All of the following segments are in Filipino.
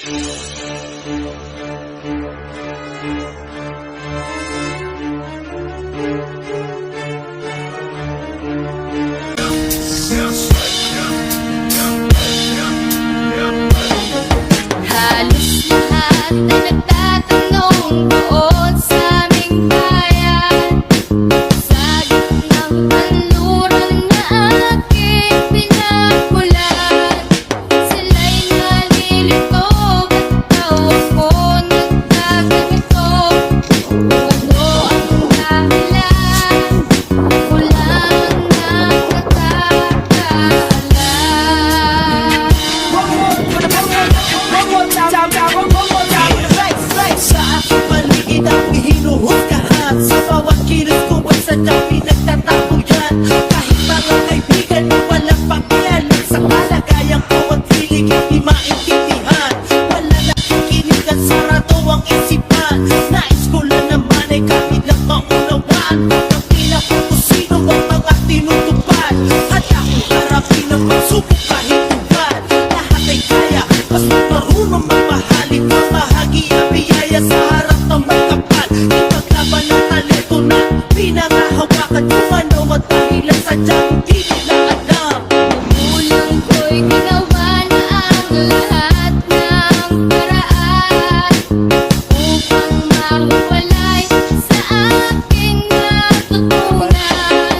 Halos lahat na nagtatanong doon sa aming bayan, sa gitnang kanluran na aking pinagmulan. Sila'y nalilito at tawag ko nagkaganito. Kung ano ang dahilan, ako lang ang nakakaalam. Sa aking paligid ang hinuhusgahan, sa bawat kilos ko ay sadyang pinagtatago yan. Kahit mga kaibigan na walang pakialam sa kalagayan ko at hilig hindi maintindihan, wala nakikinig at sarado ang isipan. Nais ko lang naman ay kanilang maunawaan ang pinakukusino ang mga tinutupad. Handa kong harapin ang pagsubok kahit tubad. Lahat ay kaya, basta marunong magmahalin. Mamahagi ang biyaya sa harap ng magkapal. Ipaglaban ng talento na pinangahawakan. Kung ano ang dahilan sadyang hindi nila alam. Magulang ko'y ginawa na ang lahat ng paraan upang mahuwalay sa aking natutunan.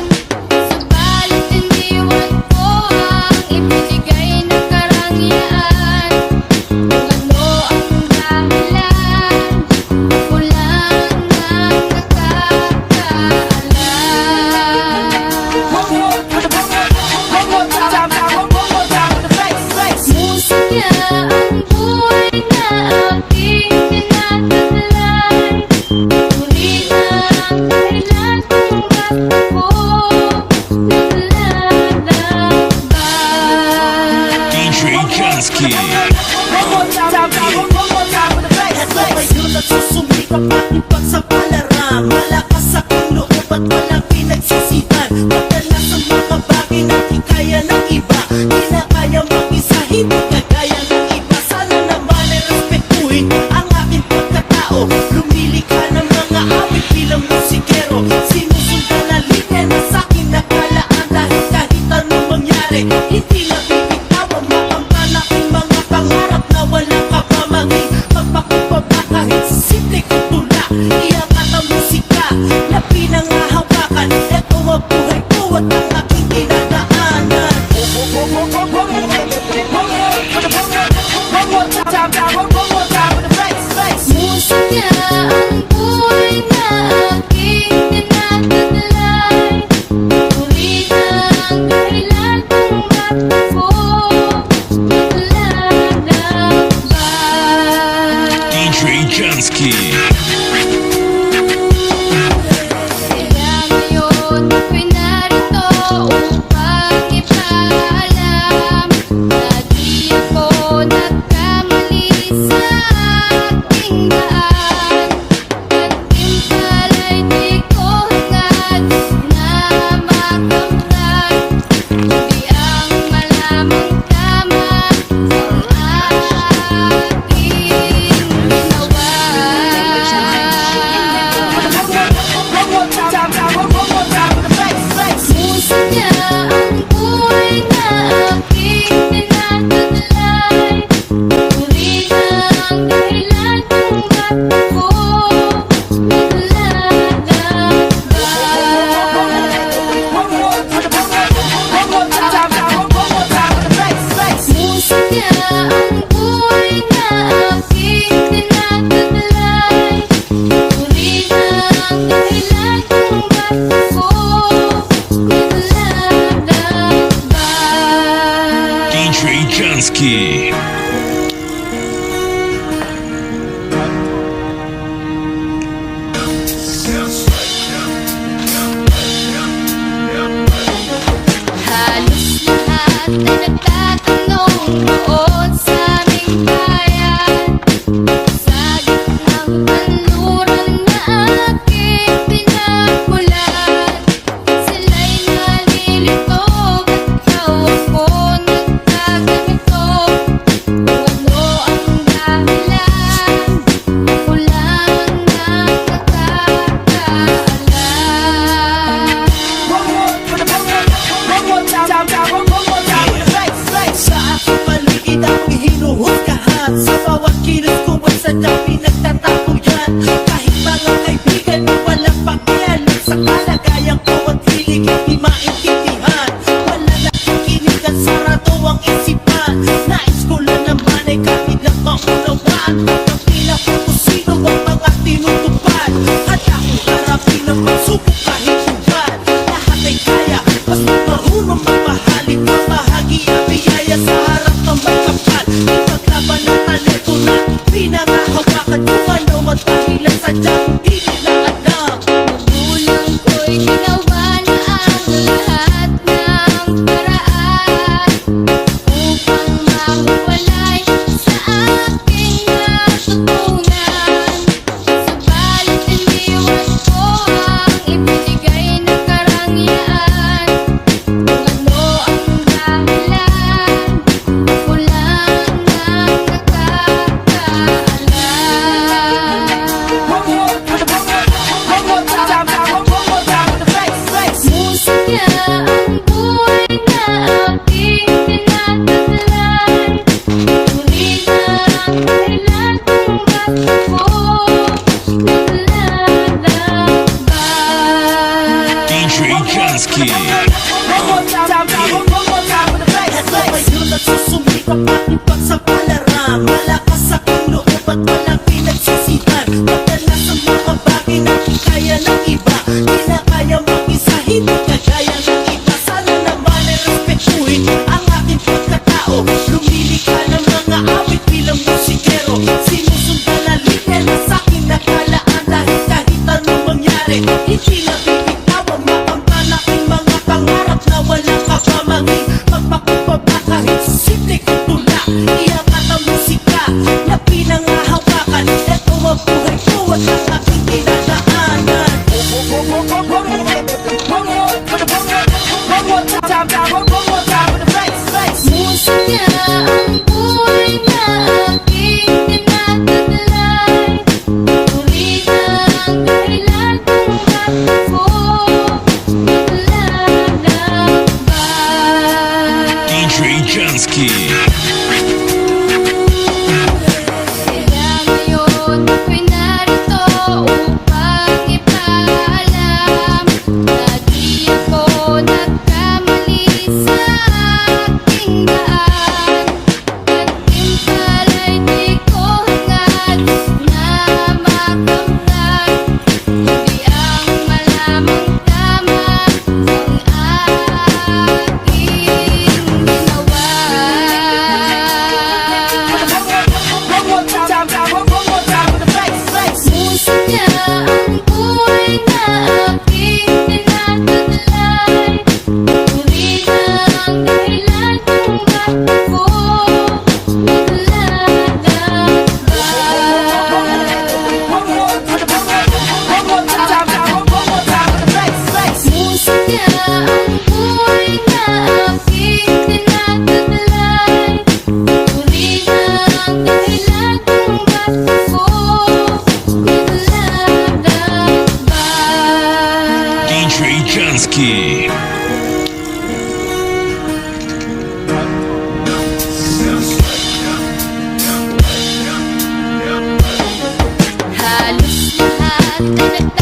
Subalit iniwan ko ang ibinigay na karangyaan. Kung ano ang dahilan, ako lang ang nakakaalam. Musaya ang buhay na aking tinataglay. Tuli na ang dahilan kung ba't ako naglalakbay. DJ Jansky. Ngayon nagsusumikap aking pagsapalaran. Malakas akong loob at walang pinagsisihan. Madalas ang mga bagay na di kaya ng iba, di na kaya mag-isa, hindi kagaya ng iba. Sana naman ay respetuhin ang aking pagkatao. Lumilikha ng mga awit bilang musikero. Sinusundan na linya na sa'kin nakalaan. Dahil kahit anong mangyari, hindi na bibitawan. Makamtan aking mga pangarap na walang kapamangin. Magpakumbaba kahit sa simple kong tula. Iangat ang musika na pinangahawakan. Ito ang buhay ko at ang aking dinadaanan. Musaya ang buhay na aking tinataglay. Tuli na ang dahilan kung ba't ako naglalakbay. DJ Jansky. Kaya ngayon ako'y narito upang ipaalam na di ako nagkamali sa aking daan. Gantimpala'y di ko hangad na makamtan, kundi ang malamang tama ang aking ginawa. na nagdadaan